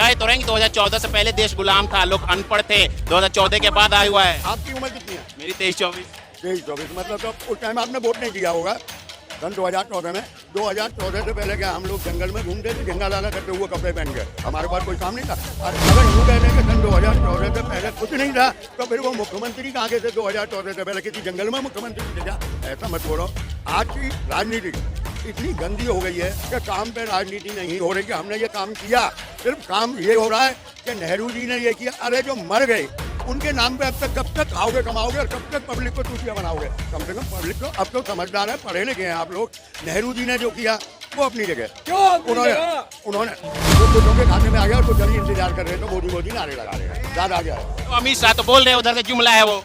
कहे तो रहेंगे 2014 से पहले देश गुलाम था, लोग अनपढ़ थे, 2014 के बाद आया हुआ है। आपकी उम्र कितनी है? मेरी 23-24। 23-24 मतलब तो उस टाइम आपने वोट नहीं किया होगा सन 2014 में। 2014 से पहले क्या हम लोग जंगल में घूमते थे, झंगा लाला करते हुए कपड़े पहन के, हमारे पास कोई काम नहीं था। और अगर यूँ कहने के सन 2014 से पहले कुछ नहीं था तो फिर वो मुख्यमंत्री कहाँ के थे 2014 से पहले? किसी जंगल में मुख्यमंत्री थे क्या? ऐसा मत बोलो। आज की राजनीति इतनी गंदी हो गई है कि काम पे राजनीति नहीं हो रही कि हमने ये काम किया। सिर्फ काम ये हो रहा है कि नेहरू जी ने ये किया। अरे जो मर गए उनके नाम पे अब तक कब तक खाओगे कमाओगे और कब तक पब्लिक को चूतिया बनाओगे? कम से कम पब्लिक को अब तो समझदार है, पढ़े लिखे हैं आप लोग। नेहरू जी ने जो किया वो अपनी जगह, उन्होंने कुछ के खाते में आ गया और कुछ जल्दी इंतजार कर रहे हैं तो मोदी नारे लगा रहे हैं। याद आ गया है तो अमित शाह तो बोल रहे हैं उधर से जुमला है वो।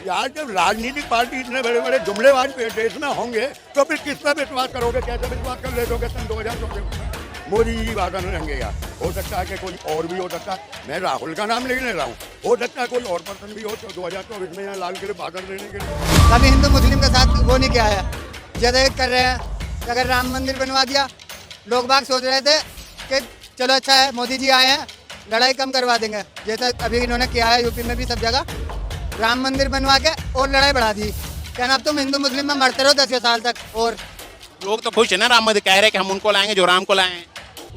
यार, जब राजनीतिक पार्टी इतने बड़े बड़े जुमलेबाज देश में होंगे तो फिर किस पर विश्वास करोगे? कैसे विश्वास कर ले दोगे? सन 2014 में मोदी जी भाषण रहेंगे। हो सकता है कि कोई और भी हो सकता है, मैं राहुल का नाम नहीं ले रहा हूँ, हो सकता है कोई और पर्सन भी हो तो 2024 में यहाँ लाल किले भाषण देने के लिए। कभी हिंदू मुस्लिम के साथ वो नहीं किया है, ज्यादा कर रहे हैं। अगर राम मंदिर बनवा दिया, लोग बाग सोच रहे थे कि चलो अच्छा है मोदी जी आए हैं, लड़ाई कम करवा देंगे, जैसा अभी इन्होंने किया है यूपी में भी सब जगह राम मंदिर बनवा के और लड़ाई बढ़ा दी। क्या अब तुम हिंदू मुस्लिम में मरते रहो 10 साल तक। और लोग तो खुश है ना, राम मंदिर कह रहे हैं कि हम उनको लाएंगे जो राम को लाए हैं।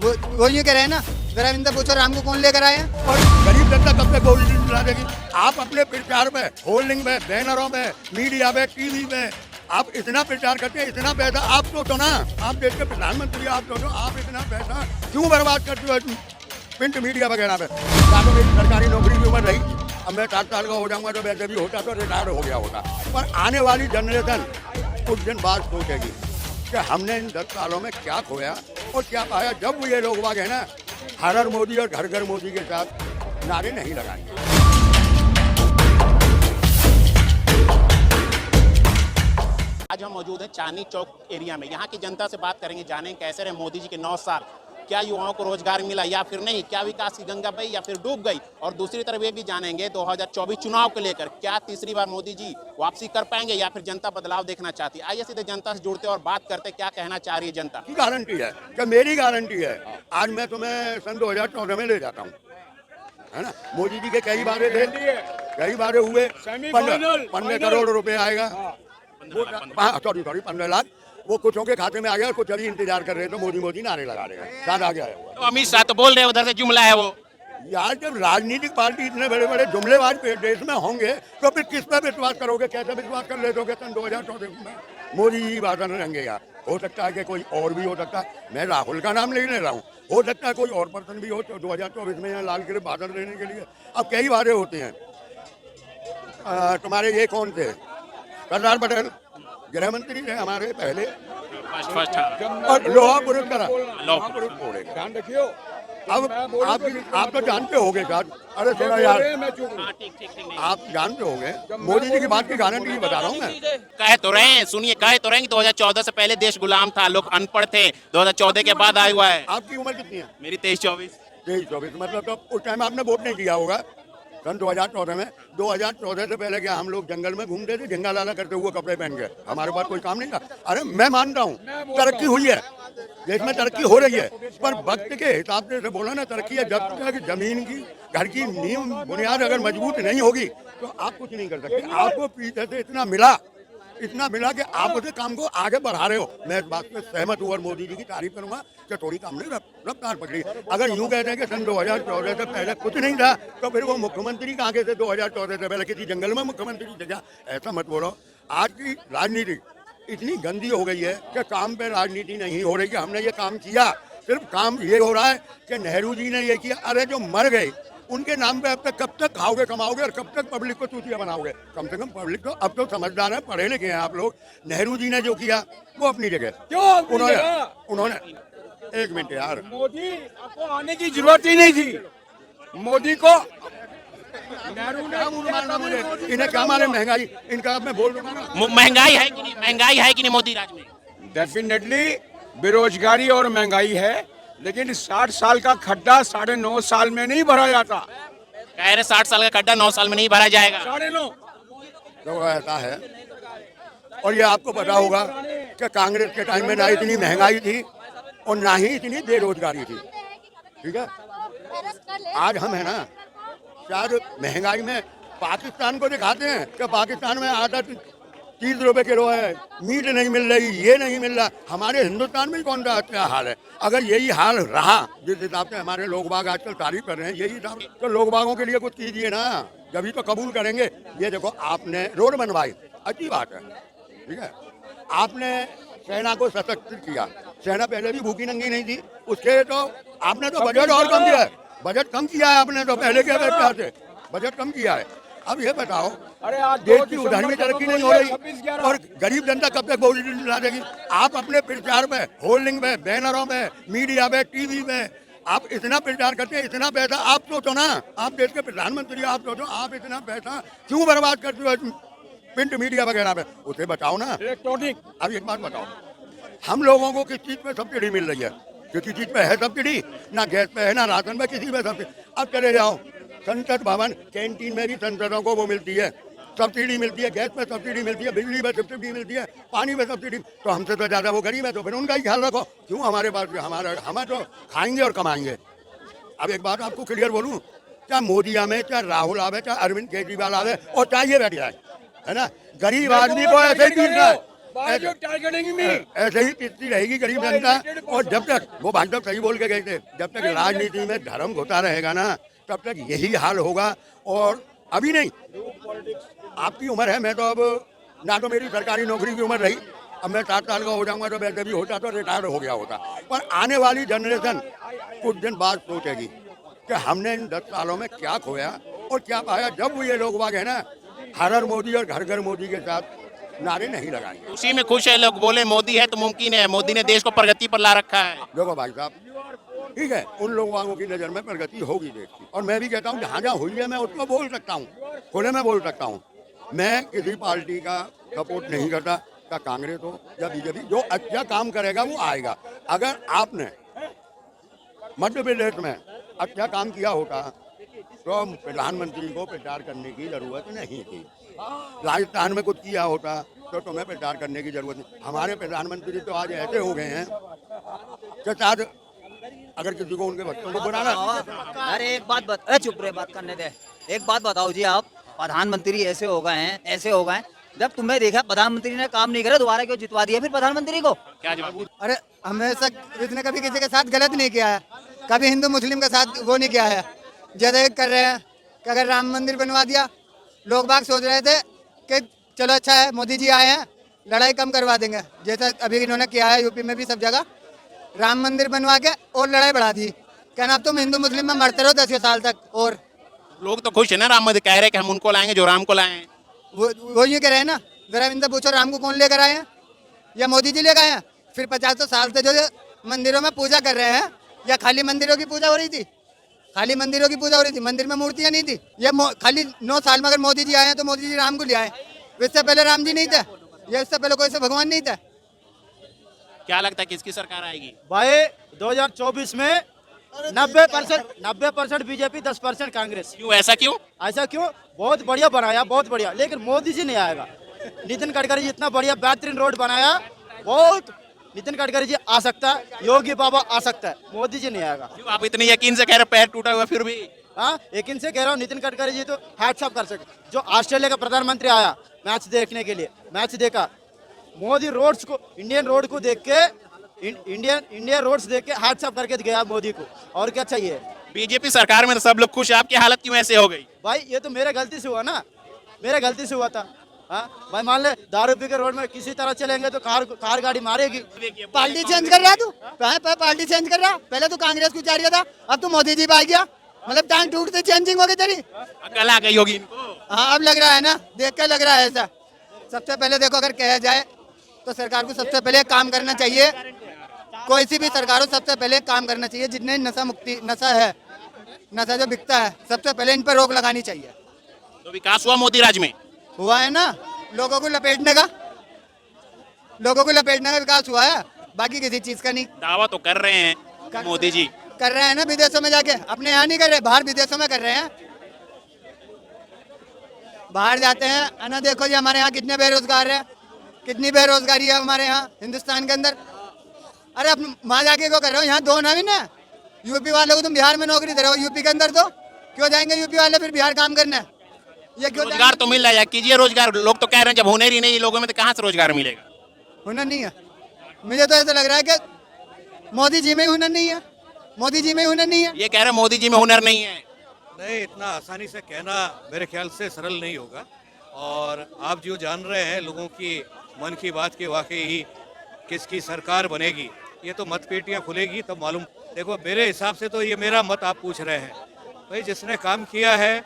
वो ये कह रहे हैं ना, जरा इनसे पूछो राम को कौन लेकर आए हैं। और गरीब जनता कब तक होल्डिंग चला देगी? आप अपने प्रचार में, होल्डिंग में, बैनरों में, मीडिया में, टीवी में आप इतना प्रचार करते हैं, इतना पैसा आप सोचो ना, आप देश के प्रधानमंत्री, आप सोचो आप इतना पैसा क्यों बर्बाद करते हो प्रिंट मीडिया वगैरह पे? चारों मेरी सरकारी नौकरी की उम्र रही, अब मैं 60 साल का हो जाऊंगा तो वैसे भी होता तो रिटायर हो गया होता। पर आने वाली जनरेशन कुछ दिन बाद सोचेगी कि हमने इन 10 सालों में क्या खोया और क्या पाया। जब ये लोग वाग है ना, हर मोदी और घर घर मोदी के साथ नारे नहीं लगाएंगे। आज हम मौजूद हैं चांदनी चौक एरिया में। यहाँ की जनता से बात करेंगे, जानेंगे कैसे रहे मोदी जी के 9 साल, क्या युवाओं को रोजगार मिला या फिर नहीं, क्या विकास की गंगा बही या फिर डूब गई। और दूसरी तरफ ये भी जानेंगे 2024 चुनाव को लेकर क्या तीसरी बार मोदी जी वापसी कर पाएंगे या फिर जनता बदलाव देखना चाहती है। आइए सीधे जनता से जुड़ते और बात करते क्या कहना चाह रही है जनता। की गारंटी है कि मेरी गारंटी है, आज मैं तुम्हें सन 2014 में ले जाता हूँ, है ना। मोदी जी के कई बारे थे, कई बारे हुए, 15 करोड़ रुपए आएगा, सॉरी 15 लाख वो कुछों के खाते में आ गया, कुछ अभी इंतजार कर रहे हैं तो मोदी नारे लगा रहे हैं। याद आ गया है तो अमित शाह तो बोल रहे हैं उधर से जुमला है वो। यार, जब राजनीतिक पार्टी इतने बड़े बड़े जुमलेबाज देश में होंगे तो फिर किस पर विश्वास करोगे? कैसे विश्वास कर ले दोगे? सन 2014 में मोदी जी भाषण रहेंगे। हो सकता है कि कोई और भी हो सकता है, मैं राहुल का नाम नहीं ले रहा हूँ, हो सकता है कोई और पर्सन भी हो तो 2024 में यहाँ लाल किले भाषण देने के लिए। अब कई बारे होते हैं। तुम्हारे ये कौन थे? सरदार पटेल गृह मंत्री थे हमारे पहले, और लोहा पुरुष करा, ध्यान रखियो। अब आप तो जानते होंगे शायद, अरे थोड़ा यार आप जानते होंगे, मोदी जी की बात की गारंटी बता रहा हूँ मैं। कह तो रहे हैं, सुनिए, कह तो रहे हैं 2014 से पहले देश गुलाम था, लोग अनपढ़ थे, 2014 के बाद आया हुआ है। आपकी उम्र कितनी है? मेरी 23-24। 23-24 मतलब तो उस टाइम आपने वोट नहीं किया होगा सन 2014 में। 2014 से पहले क्या हम लोग जंगल में घूमते थे, झंगा लाला करते हुए कपड़े पहन के, हमारे पास कोई काम नहीं था। अरे मैं मानता हूँ तरक्की हुई है, देश में तरक्की हो रही है, पर वक्त के हिसाब से बोला ना तरक्की है। जब तक जमीन की घर की नींव बुनियाद अगर मजबूत नहीं होगी तो आप कुछ नहीं कर सकते। आपको पीछे से इतना मिला कि आप उस काम को आगे बढ़ा रहे हो। मैं इस बात से सहमत हूँ और मोदी जी की तारीफ करूंगा कि थोड़ी काम ने रफ्तार पकड़ी। अगर यूँ कहते हैं कि सन 2014 से पहले कुछ नहीं था तो फिर वो मुख्यमंत्री कहाँ के थे 2014 से पहले? किसी जंगल में मुख्यमंत्री थे क्या? ऐसा मत बोलो। आज की राजनीति इतनी गंदी हो गई है कि काम पे राजनीति नहीं हो रही कि हमने ये काम किया। सिर्फ काम ये हो रहा है कि नेहरू जी ने ये किया। अरे जो मर गए उनके नाम पे अब तक कब तक खाओगे कमाओगे और कब तक पब्लिक को चूतिया बनाओगे? कम से कम पब्लिक तो अब तो समझदार है, पढ़े लिखे हैं आप लोग। नेहरू जी ने जो किया वो अपनी जगह, उन्होंने एक मिनट यार, मोदी आपको आने की जरूरत ही नहीं थी। मोदी को इन्हें क्या मारे महंगाई, इनका मैं बोल दूंगा ना। महंगाई है कि नहीं, महंगाई है कि नहीं मोदी राज में? डेफिनेटली बेरोजगारी और महंगाई है, लेकिन 60 साल का खड्डा 9.5 साल में नहीं भरा जाता। कह रहे 60 साल का खड्डा 9 साल में नहीं भरा जाएगा। 9.5 तो ऐसा है। और ये आपको पता होगा कि कांग्रेस के टाइम में ना इतनी महंगाई थी और ना ही इतनी बेरोजगारी थी, ठीक है। आज हम है ना शायद महंगाई में पाकिस्तान को दिखाते हैं कि पाकिस्तान में आटा 30 रुपए किलो है, मीट नहीं मिल रही, ये नहीं मिल रहा। हमारे हिंदुस्तान में कौन सा अच्छा हाल है? अगर यही हाल रहा जिस हिसाब से हमारे लोग बाग आजकल तारीफ कर रहे हैं, यही हिसाब तो लोग बागों के लिए कुछ कीजिए ना, जब तो कबूल करेंगे। ये देखो आपने रोड बनवाई, अच्छी बात है, ठीक है। आपने सेना को सशक्त किया, सेना पहले भी भूखी नंगी नहीं थी, उसके तो आपने तो बजट और कम किया है, बजट कम किया है आपने तो पहले के अपेक्षा से बजट कम किया है। अब ये बताओ, अरे आज देश की उधारी में तरक्की नहीं हो रही और गरीब जनता कब तक बोझ ला देगी? आप अपने प्रचार में, होल्डिंग में, बैनरों में, मीडिया में, टीवी में आप इतना प्रचार करते हैं, इतना पैसा आप सोचो ना, आप देश के प्रधानमंत्री, आप सोचो आप इतना पैसा क्यों बर्बाद करते हो प्रिंट मीडिया वगैरह में? उसे बताओ ना। इलेक्ट्रॉनिक। अब एक बात बताओ, हम लोगों को किस चीज पे सब्सिडी मिल रही है? किसी चीज पे है सब्सिडी? ना गैस पे है, ना राशन पे, किसी पे सब्सिडी। अब चले जाओ संसद भवन कैंटीन में भी सांसदों को वो मिलती है, सब्सिडी मिलती है, गैस पे सब्सिडी मिलती है, बिजली पे सब्सिडी मिलती है, पानी पे सब्सिडी। तो हमसे तो ज्यादा वो गरीब है, तो फिर उनका ही ख्याल रखो। क्यों हमारे पास हमें तो खाएंगे और कमाएंगे। अब एक बात आपको क्लियर बोलूं, चाहे मोदी आवे, चाहे राहुल आवे, चाहे अरविंद केजरीवाल आवे और चाहे ये बैठ जाए, है ना, गरीब आदमी को ऐसे ही पीटना है, ऐसे ही पीटती रहेगी गरीब जनता। और जब तक वो भाई साहब सही बोल के गए थे, जब तक राजनीति में धर्म घुसा रहेगा ना, तब तक यही हाल होगा। और अभी नहीं, आपकी उम्र है, मैं तो अब ना तो मेरी सरकारी नौकरी की उम्र रही, अब मैं 60 साल का हो जाऊंगा, तो वैसे भी होता तो रिटायर हो गया होता। पर आने वाली जनरेशन कुछ दिन बाद सोचेगी कि हमने इन 10 सालों में क्या खोया और क्या पाया। जब वो ये लोग बाग है ना, हर हर मोदी और घर घर मोदी के साथ नारे नहीं लगाएंगे। उसी में खुश है लोग, बोले मोदी है तो मुमकिन है, मोदी ने देश को प्रगति पर ला रखा है। देखो भाई साहब, ठीक है, उन लोगों की नजर में प्रगति होगी देश की, और मैं भी कहता हूँ जहाँ जहाँ हुई है मैं उसको बोल सकता हूँ, खुले में बोल सकता हूँ। मैं किसी पार्टी का सपोर्ट नहीं करता, चाहे कांग्रेस हो या बीजेपी, जो अच्छा काम करेगा वो आएगा। अगर आपने मध्य प्रदेश में अच्छा काम किया होता तो प्रधानमंत्री को प्रचार करने की जरूरत नहीं थी। राजस्थान में कुछ किया होता तो तुम्हें प्रचार करने की जरूरत नहीं। हमारे प्रधानमंत्री तो आज ऐसे हो गए हैं कि शायद अगर किसी को उनके बच्चों को बनाना। अरे एक बात अरे चुप रहे, बात करने दे। एक बात बताओ जी, आप प्रधानमंत्री ऐसे हो गए हैं, ऐसे हो गए, जब तुम्हें देखा प्रधानमंत्री ने काम नहीं करा, दोबारा क्यों जितवा दिया फिर प्रधानमंत्री को? क्या जवाब? अरे हमेशा इसने कभी किसी के साथ गलत नहीं किया है, कभी हिंदू मुस्लिम के साथ वो नहीं किया है। जैसे कर रहे हैं कि अगर राम मंदिर बनवा दिया, लोग बाग सोच रहे थे कि चलो अच्छा है मोदी जी आए हैं, लड़ाई कम करवा देंगे, जैसा अभी इन्होंने किया है यूपी में भी सब जगह राम मंदिर बनवा के और लड़ाई बढ़ा दी। कहना अब तुम हिंदू मुस्लिम में मरते रहो 10 साल तक। और लोग तो खुश है ना, राम मंदिर कह रहे हैं कि हम उनको लाएंगे जो राम को लाए हैं। वो ये कह रहे हैं ना, जरा इनसे पूछो राम को कौन लेकर आए हैं या मोदी जी लेकर आए हैं? फिर 50 साल से जो मंदिरों में पूजा कर रहे हैं, या खाली मंदिरों की पूजा हो रही थी? खाली मंदिरों की पूजा हो रही थी, मंदिर में मूर्तियां नहीं थी। ये खाली 9 साल में अगर मोदी जी आए हैं तो मोदी जी राम को ले आए, इससे पहले राम जी नहीं थे, या इससे पहले कोई से भगवान नहीं था। क्या लगता है किसकी सरकार आएगी? भाई 2024 में 90% बीजेपी, 10% कांग्रेस। क्यों, ऐसा क्यों? ऐसा क्यों? बहुत बढ़िया बनाया, बहुत बढ़िया, लेकिन मोदी जी नहीं आएगा। नितिन गडकरी जी इतना बढ़िया बेहतरीन रोड बनाया, बहुत नितिन गडकरी जी आ सकता है, योगी बाबा आ सकता है, मोदी जी नहीं आएगा। क्यों आप इतने यकीन से कह रहे पैर टूटा हुआ फिर भी? हाँ, यकीन से कह रहा हूँ, नितिन गडकरी जी तो हैट्स ऑफ कर सकते। जो ऑस्ट्रेलिया का प्रधानमंत्री आया मैच देखने के लिए, मैच देखा, मोदी रोड्स को, इंडियन रोड को देख के, इंडियन रोड्स देख के हैट्स ऑफ करके गया मोदी को। और क्या चाहिए? बीजेपी सरकार में तो सब लोग खुश है, आपकी हालत क्यों ऐसे हो गई? भाई ये तो मेरे गलती से हुआ ना, मेरे गलती से हुआ था। हाँ भाई, मान ले दारू पी के रोड में किसी तरह चलेंगे तो कार गाड़ी मारेगी। पार्टी चेंज कर रहा तू, पार्टी चेंज कर रहा, पहले तो कांग्रेस को चाह था, अब तो मोदी जी आ गया, मतलब टांग टूटते चेंजिंग हो गई तेरी। अकल आ गई होगी इनको। हाँ अब लग रहा है ना, देख कर लग रहा है ऐसा। सबसे पहले देखो, अगर कहा जाए तो सरकार को सबसे पहले काम करना चाहिए, कोई सी भी सरकार हो, सबसे पहले काम करना चाहिए। जितने नशा है, नशा जो बिकता है, सबसे पहले इन पर रोक लगानी चाहिए। तो विकास हुआ मोदी राज में? हुआ है ना, लोगों को लपेटने का विकास हुआ है, बाकी किसी चीज का नहीं। दावा तो कर रहे हैं मोदी जी, कर रहे हैं ना विदेशों में जाके, अपने यहाँ नहीं कर रहे, बाहर विदेशों में कर रहे हैं। बाहर जाते हैं, है ना, देखो जी हमारे यहाँ कितने बेरोजगार है, कितनी बेरोजगारी है हमारे यहाँ हिंदुस्तान के अंदर। अरे अब वहाँ जाके को कर रहे हो, यहाँ दो ना भी ना, यूपी वाले को तुम बिहार में नौकरी दे रहे हो, यूपी के अंदर तो क्यों जाएंगे यूपी वाले फिर बिहार काम करने? ये क्यों रोजगार तो मिल रहा है, कीजिए रोजगार। लोग तो कह रहे हैं जब हुनर ही नहीं लोगों में तो कहाँ से रोजगार मिलेगा? हुनर नहीं है? मुझे तो ऐसा लग रहा है कि मोदी जी में ही हुनर नहीं है, मोदी जी में ही हुनर नहीं है। ये कह रहे हैं मोदी जी में हुनर नहीं है। नहीं, इतना आसानी से कहना मेरे ख्याल से सरल नहीं होगा। और आप जो जान रहे हैं लोगों की मन की बात के वाकई ही किसकी सरकार बनेगी, ये तो मतपेटियां खुलेगी तब मालूम। देखो मेरे हिसाब से तो ये मेरा मत आप पूछ रहे हैं, भाई जिसने काम किया है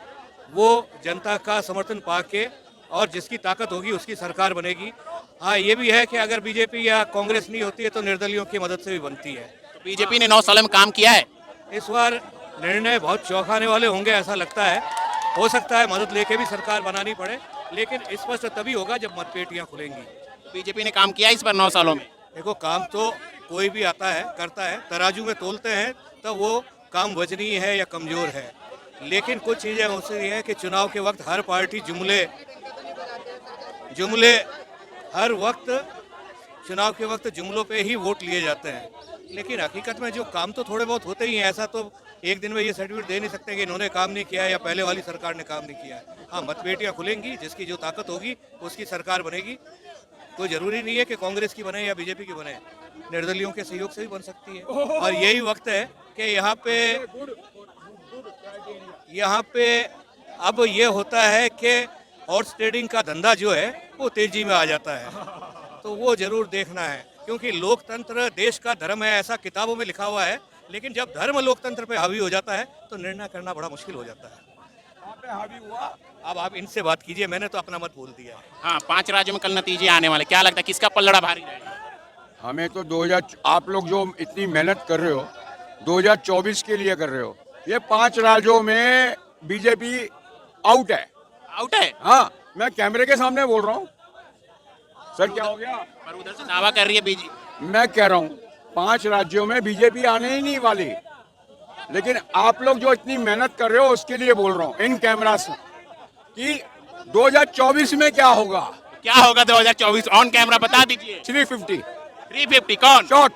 वो जनता का समर्थन पाके और जिसकी ताकत होगी उसकी सरकार बनेगी। हाँ ये भी है कि अगर बीजेपी या कांग्रेस नहीं होती है तो निर्दलियों की मदद से भी बनती है। बीजेपी ने 9 साल में काम किया है। इस बार निर्णय बहुत चौंकाने वाले होंगे ऐसा लगता है। हो सकता है मदद लेके भी सरकार बनानी पड़े, लेकिन स्पष्ट तभी होगा जब मतपेटियां खुलेंगी। बीजेपी ने काम किया इस पर 9 सालों में। देखो काम तो कोई भी आता है करता है, तराजू में तोलते हैं तब वो काम वजनी है या कमजोर है। लेकिन कुछ चीज़ें होती हैं कि चुनाव के वक्त हर पार्टी जुमले हर वक्त चुनाव के वक्त जुमलों पे ही वोट लिए जाते हैं, लेकिन हकीकत में जो काम तो थोड़े बहुत होते ही हैं। ऐसा तो एक दिन में ये सर्टिफिकेट दे नहीं सकते कि इन्होंने काम नहीं किया या पहले वाली सरकार ने काम नहीं किया है। हाँ मतपेटियाँ खुलेंगी, जिसकी जो ताकत होगी उसकी सरकार बनेगी। कोई जरूरी नहीं है कि कांग्रेस की बने या बीजेपी की बने, निर्दलियों के सहयोग से भी बन सकती है। और यही वक्त है कि यहाँ पे अब ये होता है कि हॉर्स ट्रेडिंग का धंधा जो है वो तेजी में आ जाता है, तो वो जरूर देखना है। क्योंकि लोकतंत्र देश का धर्म है ऐसा किताबों में लिखा हुआ है, लेकिन जब धर्म लोकतंत्र पे हावी हो जाता है तो निर्णय करना बड़ा मुश्किल हो जाता है। वहाँ पे हावी हुआ। अब आप इनसे बात कीजिए, मैंने तो अपना मत बोल दिया है। हाँ 5 राज्यों में कल नतीजे आने वाले, क्या लगता है किसका पलड़ा भारी रहेगा? हमें तो 2000 आप लोग जो इतनी मेहनत कर रहे हो 2024 के लिए कर रहे हो, ये 5 राज्यों में बीजेपी आउट है। आउट है? हाँ मैं कैमरे के सामने बोल रहा हूँ। सर क्या हो गया? पर उधर से दावा कर रही है बीजेपी। मैं कह रहा हूँ 5 राज्यों में बीजेपी आने ही नहीं वाली, लेकिन आप लोग जो इतनी मेहनत कर रहे हो उसके लिए बोल रहा हूँ इन कैमरा से कि 2024 में क्या होगा। क्या होगा 2024 ऑन कैमरा बता दीजिए। 350 350 कौन? शॉट